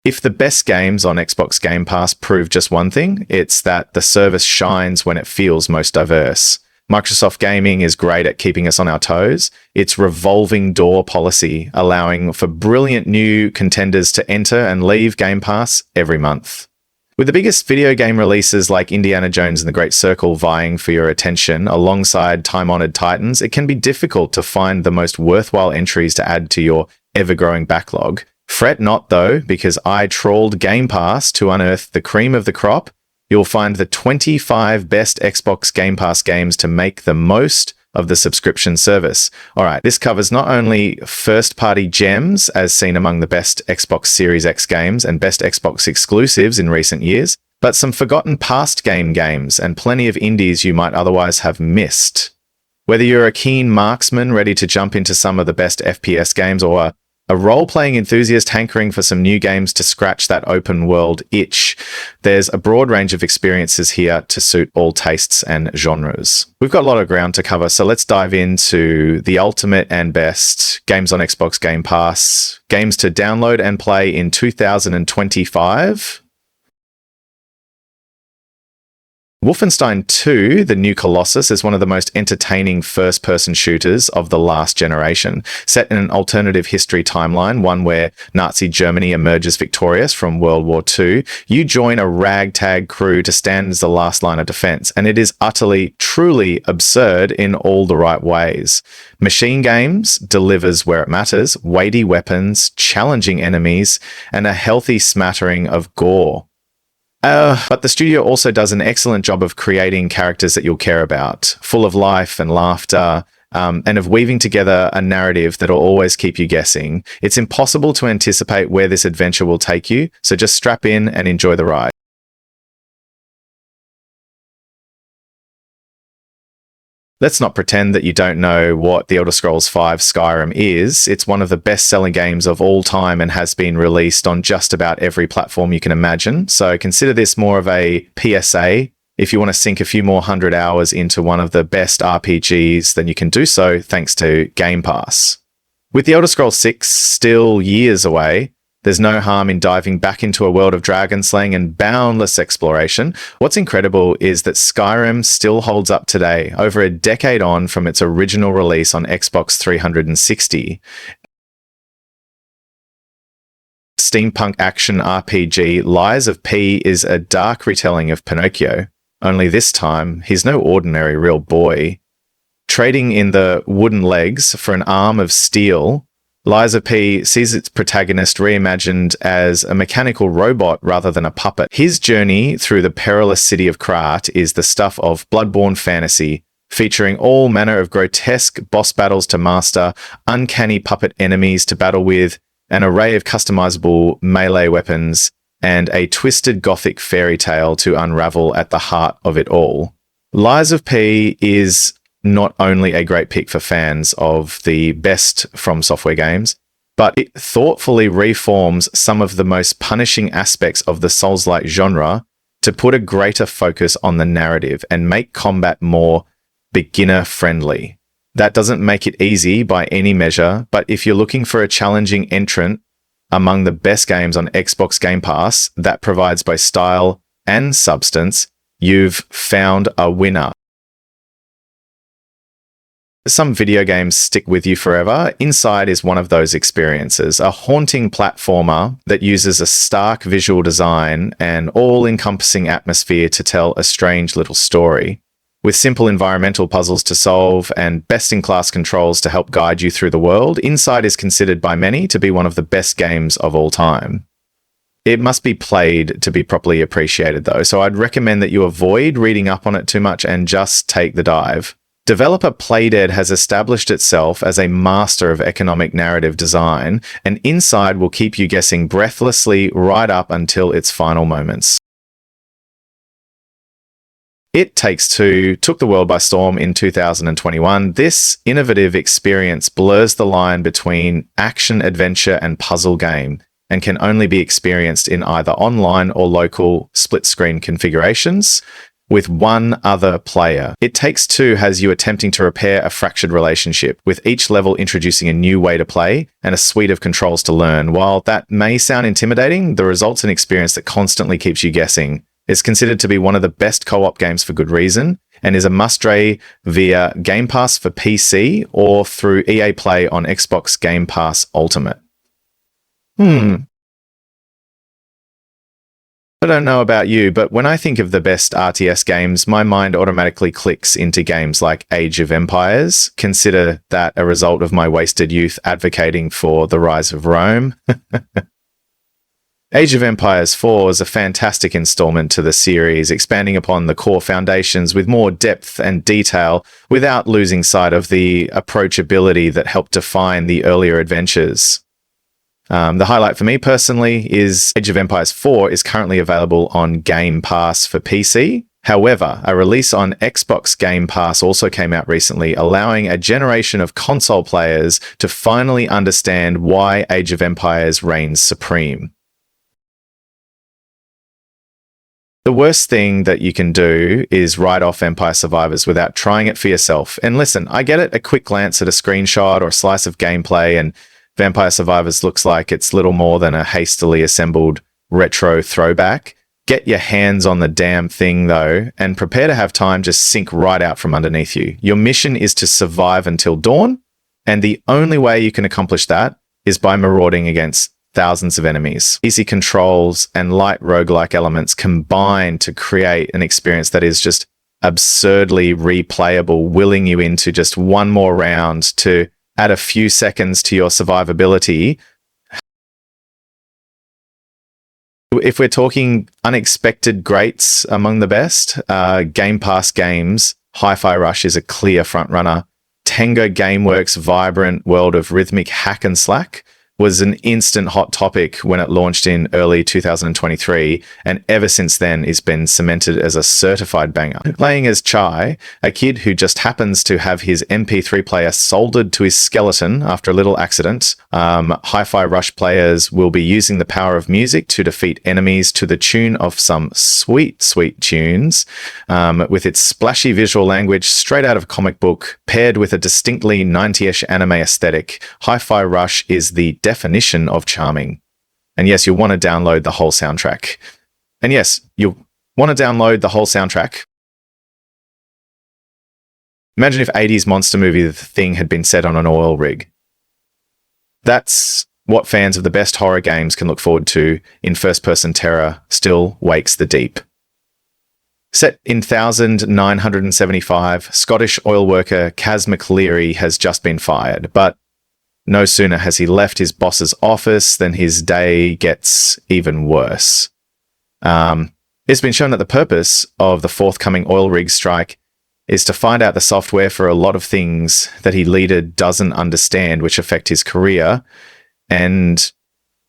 If the best games on Xbox Game Pass prove just one thing, it's that the service shines when it feels most diverse. Microsoft Gaming is great at keeping us on our toes. Its revolving door policy, allowing for brilliant new contenders to enter and leave Game Pass every month. With the biggest video game releases like Indiana Jones and the Great Circle vying for your attention alongside time-honored titans, it can be difficult to find the most worthwhile entries to add to your ever-growing backlog. Fret not, though, because I trawled Game Pass to unearth the cream of the crop. You'll find the 25 best Xbox Game Pass games to make the most of the subscription service. All right, this covers not only first-party gems, as seen among the best Xbox Series X games and best Xbox exclusives in recent years, but some forgotten past games and plenty of indies you might otherwise have missed. Whether you're a keen marksman ready to jump into some of the best FPS games or a role-playing enthusiast hankering for some new games to scratch that open-world itch, there's a broad range of experiences here to suit all tastes and genres. We've got a lot of ground to cover, so let's dive into the ultimate and best games on Xbox Game Pass, games to download and play in 2025. Wolfenstein 2, the new Colossus, is one of the most entertaining first-person shooters of the last generation. Set in an alternative history timeline, one where Nazi Germany emerges victorious from World War II, you join a ragtag crew to stand as the last line of defense, and it is utterly, truly absurd in all the right ways. Machine Games delivers where it matters, weighty weapons, challenging enemies, and a healthy smattering of gore. But the studio also does an excellent job of creating characters that you'll care about, full of life and laughter, and of weaving together a narrative that'll always keep you guessing. It's impossible to anticipate where this adventure will take you, so just strap in and enjoy the ride. Let's not pretend that you don't know what The Elder Scrolls V Skyrim is. It's one of the best-selling games of all time and has been released on just about every platform you can imagine. So consider this more of a PSA. If you want to sink a few more 100 hours into one of the best RPGs, then you can do so thanks to Game Pass. With The Elder Scrolls VI still years away, there's no harm in diving back into a world of dragon slaying and boundless exploration. What's incredible is that Skyrim still holds up today, over a decade on from its original release on Xbox 360. Steampunk action RPG Lies of P is a dark retelling of Pinocchio, only this time he's no ordinary real boy. Trading in the wooden legs for an arm of steel, Lies of P sees its protagonist reimagined as a mechanical robot rather than a puppet. His journey through the perilous city of Krat is the stuff of bloodborne fantasy, featuring all manner of grotesque boss battles to master, uncanny puppet enemies to battle with, an array of customizable melee weapons, and a twisted gothic fairy tale to unravel at the heart of it all. Lies of P is not only a great pick for fans of the best From Software games, but it thoughtfully reforms some of the most punishing aspects of the Souls-like genre to put a greater focus on the narrative and make combat more beginner-friendly. That doesn't make it easy by any measure, but if you're looking for a challenging entrant among the best games on Xbox Game Pass that provides both style and substance, you've found a winner. Some video games stick with you forever. Inside is one of those experiences, a haunting platformer that uses a stark visual design and all-encompassing atmosphere to tell a strange little story. With simple environmental puzzles to solve and best-in-class controls to help guide you through the world, Inside is considered by many to be one of the best games of all time. It must be played to be properly appreciated though, so I'd recommend that you avoid reading up on it too much and just take the dive. Developer Playdead has established itself as a master of economic narrative design, and Inside will keep you guessing breathlessly right up until its final moments. It Takes Two took the world by storm in 2021. This innovative experience blurs the line between action, adventure, and puzzle game, and can only be experienced in either online or local split-screen configurations. with one other player. It Takes Two has you attempting to repair a fractured relationship, with each level introducing a new way to play and a suite of controls to learn. While that may sound intimidating, the result's an experience that constantly keeps you guessing. It's considered to be one of the best co-op games for good reason, and is a must-try via Game Pass for PC or through EA Play on Xbox Game Pass Ultimate. I don't know about you, but when I think of the best RTS games, my mind automatically clicks into games like Age of Empires. Consider that a result of my wasted youth advocating for the rise of Rome. Age of Empires 4 is a fantastic installment to the series, expanding upon the core foundations with more depth and detail without losing sight of the approachability that helped define the earlier adventures. The highlight for me personally is Age of Empires 4 is currently available on Game Pass for PC. However, a release on Xbox Game Pass also came out recently, allowing a generation of console players to finally understand why Age of Empires reigns supreme. The worst thing that you can do is write off Empire Survivors without trying it for yourself. And listen, I get it, a quick glance at a screenshot or a slice of gameplay and Vampire Survivors looks like it's little more than a hastily assembled retro throwback. Get your hands on the damn thing though, and prepare to have time just sink right out from underneath you. Your mission is to survive until dawn, and the only way you can accomplish that is by marauding against thousands of enemies. Easy controls and light roguelike elements combine to create an experience that is just absurdly replayable, willing you into just one more round to add a few seconds to your survivability. If we're talking unexpected greats among the best, Game Pass games, Hi-Fi Rush is a clear frontrunner. Tango Gameworks' vibrant world of rhythmic hack and slack was an instant hot topic when it launched in early 2023, and ever since then it's been cemented as a certified banger. Playing as Chai, a kid who just happens to have his MP3 player soldered to his skeleton after a little accident, Hi-Fi Rush players will be using the power of music to defeat enemies to the tune of some sweet, sweet tunes, with its splashy visual language straight out of a comic book, paired with a distinctly 90-ish anime aesthetic. Hi-Fi Rush is the definition of charming. And yes, you'll want to download the whole soundtrack. Imagine if 80s monster movie The Thing had been set on an oil rig. That's what fans of the best horror games can look forward to in first-person terror still wakes the deep. Set in 1975, Scottish oil worker Kaz McLeary has just been fired, but no sooner has he left his boss's office than his day gets even worse. It's been shown that the purpose of the forthcoming oil rig strike is to find out the software for a lot of things that he later doesn't understand, which affect his career. And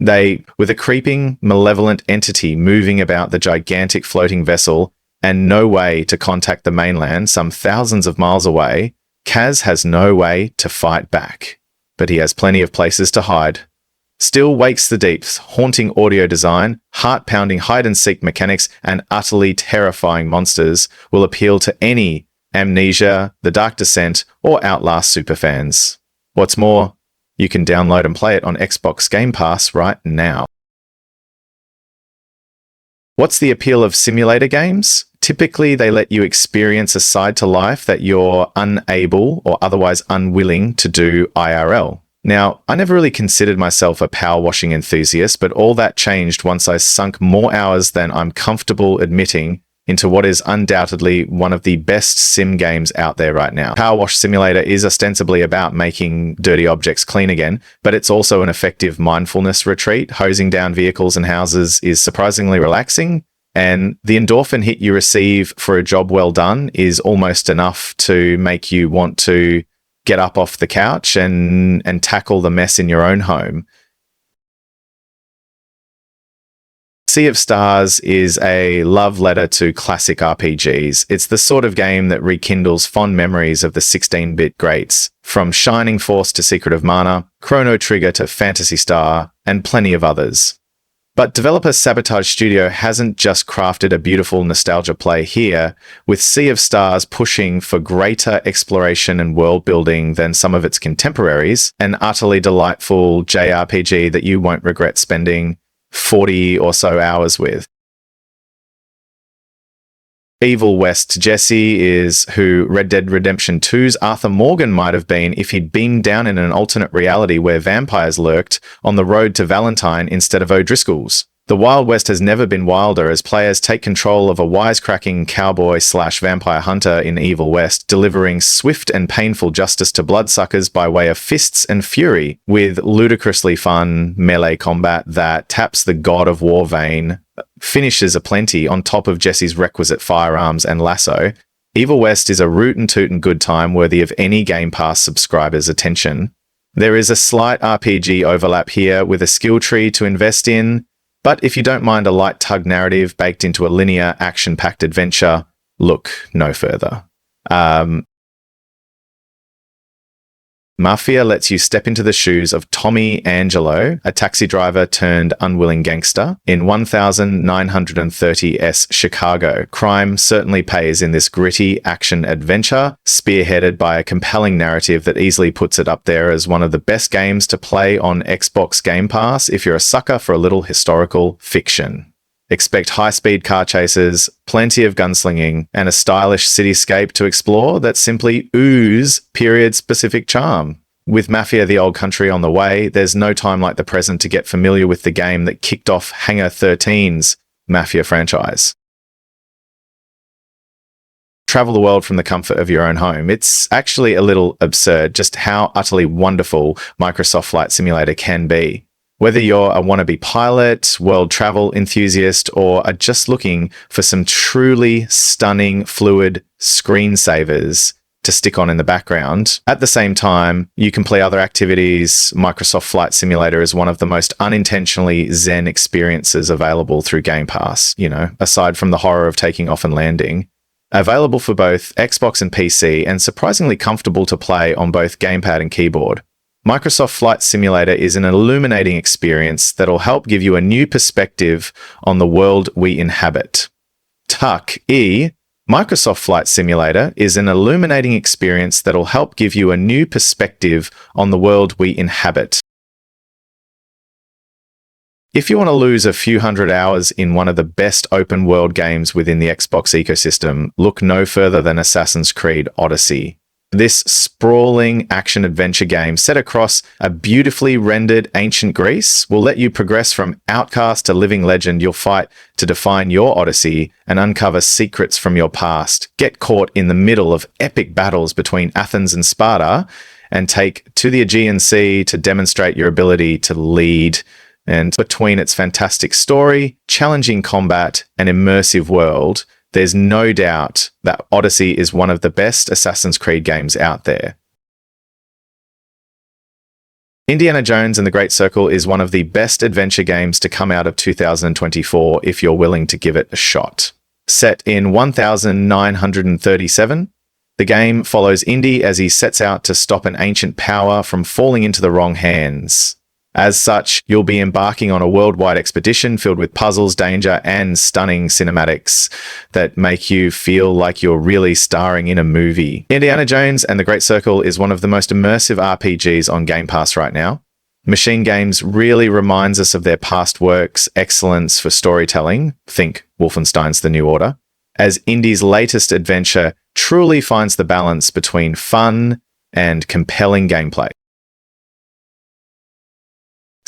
with a creeping, malevolent entity moving about the gigantic floating vessel and no way to contact the mainland some thousands of miles away, Kaz has no way to fight back. But he has plenty of places to hide. Still wakes the deeps, haunting audio design, heart-pounding hide-and-seek mechanics, and utterly terrifying monsters will appeal to any Amnesia, The Dark Descent, or Outlast superfans. What's more, you can download and play it on Xbox Game Pass right now. What's the appeal of simulator games? Typically, they let you experience a side to life that you're unable or otherwise unwilling to do IRL. Now, I never really considered myself a power washing enthusiast, but all that changed once I sunk more hours than I'm comfortable admitting into what is undoubtedly one of the best sim games out there right now. Power Wash Simulator is ostensibly about making dirty objects clean again, but it's also an effective mindfulness retreat. Hosing down vehicles and houses is surprisingly relaxing, and the endorphin hit you receive for a job well done is almost enough to make you want to get up off the couch and tackle the mess in your own home. Sea of Stars is a love letter to classic RPGs. It's the sort of game that rekindles fond memories of the 16-bit greats, from Shining Force to Secret of Mana, Chrono Trigger to Phantasy Star, and plenty of others. But developer Sabotage Studio hasn't just crafted a beautiful nostalgia play here, with Sea of Stars pushing for greater exploration and world building than some of its contemporaries, an utterly delightful JRPG that you won't regret spending 40 or so hours with. Evil West Jesse is who Red Dead Redemption 2's Arthur Morgan might have been if he'd beamed down in an alternate reality where vampires lurked on the road to Valentine instead of O'Driscoll's. The Wild West has never been wilder as players take control of a wisecracking cowboy/vampire hunter in Evil West, delivering swift and painful justice to bloodsuckers by way of fists and fury, with ludicrously fun melee combat that taps the God of War vein, finishes aplenty on top of Jesse's requisite firearms and lasso. Evil West is a rootin' tootin' good time worthy of any Game Pass subscriber's attention. There is a slight RPG overlap here with a skill tree to invest in, but if you don't mind a light tug narrative baked into a linear, action-packed adventure, look no further. Mafia lets you step into the shoes of Tommy Angelo, a taxi driver turned unwilling gangster, in 1930s Chicago. Crime certainly pays in this gritty action-adventure, spearheaded by a compelling narrative that easily puts it up there as one of the best games to play on Xbox Game Pass if you're a sucker for a little historical fiction. Expect high-speed car chases, plenty of gunslinging, and a stylish cityscape to explore that simply ooze period-specific charm. With Mafia the Old Country on the way, there's no time like the present to get familiar with the game that kicked off Hangar 13's Mafia franchise. Travel the world from the comfort of your own home. It's actually a little absurd just how utterly wonderful Microsoft Flight Simulator can be. Whether you're a wannabe pilot, world travel enthusiast, or are just looking for some truly stunning, fluid screensavers to stick on in the background, at the same time, you can play other activities. Microsoft Flight Simulator is one of the most unintentionally zen experiences available through Game Pass, aside from the horror of taking off and landing. Available for both Xbox and PC, and surprisingly comfortable to play on both gamepad and keyboard. Microsoft Flight Simulator is an illuminating experience that'll help give you a new perspective on the world we inhabit. Microsoft Flight Simulator is an illuminating experience that'll help give you a new perspective on the world we inhabit. If you want to lose a few hundred hours in one of the best open world games within the Xbox ecosystem, look no further than Assassin's Creed Odyssey. This sprawling action-adventure game set across a beautifully rendered ancient Greece will let you progress from outcast to living legend. You'll fight to define your Odyssey and uncover secrets from your past, get caught in the middle of epic battles between Athens and Sparta, and take to the Aegean Sea to demonstrate your ability to lead. And between its fantastic story, challenging combat, and immersive world, there's no doubt that Odyssey is one of the best Assassin's Creed games out there. Indiana Jones and the Great Circle is one of the best adventure games to come out of 2024 if you're willing to give it a shot. Set in 1937, the game follows Indy as he sets out to stop an ancient power from falling into the wrong hands. As such, you'll be embarking on a worldwide expedition filled with puzzles, danger, and stunning cinematics that make you feel like you're really starring in a movie. Indiana Jones and the Great Circle is one of the most immersive RPGs on Game Pass right now. Machine Games really reminds us of their past work's excellence for storytelling, think Wolfenstein's The New Order, as Indy's latest adventure truly finds the balance between fun and compelling gameplay.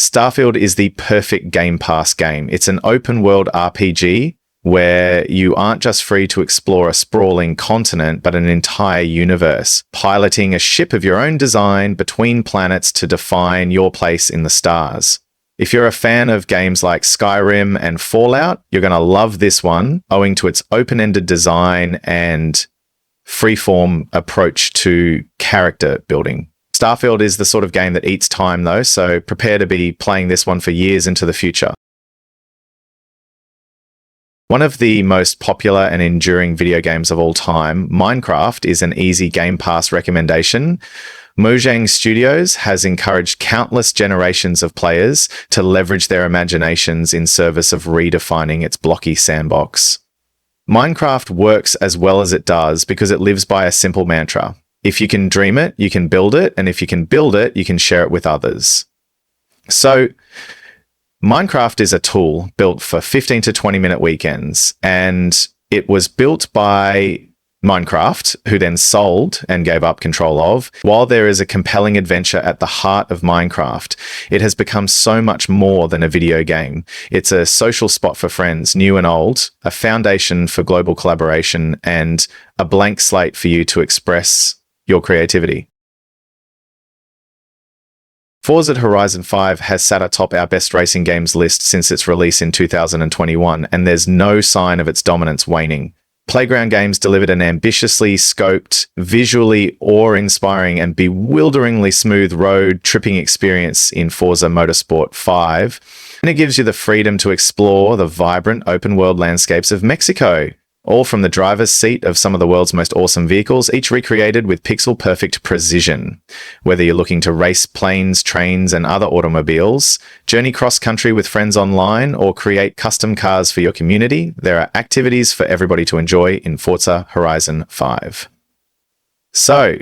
Starfield is the perfect Game Pass game. It's an open-world RPG where you aren't just free to explore a sprawling continent, but an entire universe, piloting a ship of your own design between planets to define your place in the stars. If you're a fan of games like Skyrim and Fallout, you're going to love this one, owing to its open-ended design and freeform approach to character building. Starfield is the sort of game that eats time though, so prepare to be playing this one for years into the future. One of the most popular and enduring video games of all time, Minecraft, is an easy Game Pass recommendation. Mojang Studios has encouraged countless generations of players to leverage their imaginations in service of redefining its blocky sandbox. Minecraft works as well as it does because it lives by a simple mantra. If you can dream it, you can build it, and if you can build it, you can share it with others. So, Minecraft is a tool built for 15 to 20-minute weekends, and it was built by Minecraft, who then sold and gave up control of. While there is a compelling adventure at the heart of Minecraft, it has become so much more than a video game. It's a social spot for friends, new and old, a foundation for global collaboration, and a blank slate for you to express your creativity. Forza Horizon 5 has sat atop our best racing games list since its release in 2021, and there's no sign of its dominance waning. Playground Games delivered an ambitiously scoped, visually awe-inspiring and bewilderingly smooth road tripping experience in Forza Motorsport 5, and it gives you the freedom to explore the vibrant open-world landscapes of Mexico, all from the driver's seat of some of the world's most awesome vehicles, each recreated with pixel-perfect precision. Whether you're looking to race planes, trains, and other automobiles, journey cross-country with friends online, or create custom cars for your community, there are activities for everybody to enjoy in Forza Horizon 5. So,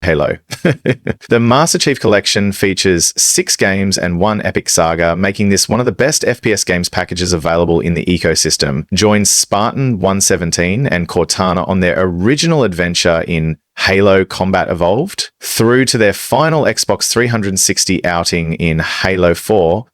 Halo. The Master Chief Collection features 6 games and 1 epic saga, making this one of the best FPS games packages available in the ecosystem. Join Spartan 117 and Cortana on their original adventure in Halo Combat Evolved, through to their final Xbox 360 outing in Halo 4.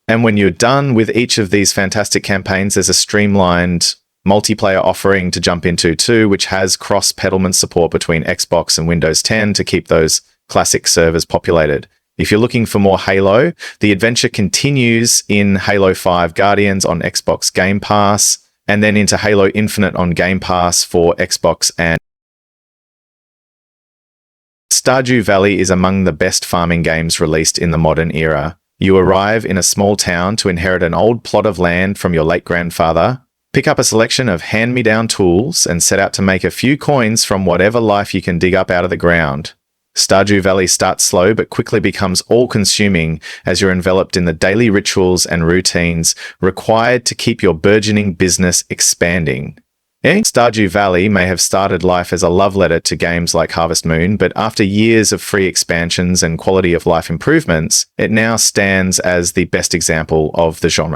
And when you're done with each of these fantastic campaigns, there's a streamlined multiplayer offering to jump into too, which has cross-pedalment support between Xbox and Windows 10 to keep those classic servers populated. If you're looking for more Halo, the adventure continues in Halo 5 Guardians on Xbox Game Pass, and then into Halo Infinite on Game Pass for Xbox and Stardew Valley is among the best farming games released in the modern era. You arrive in a small town to inherit an old plot of land from your late grandfather, pick up a selection of hand-me-down tools, and set out to make a few coins from whatever life you can dig up out of the ground. Stardew Valley starts slow but quickly becomes all-consuming as you're enveloped in the daily rituals and routines required to keep your burgeoning business expanding. Stardew Valley may have started life as a love letter to games like Harvest Moon, but after years of free expansions and quality of life improvements, it now stands as the best example of the genre.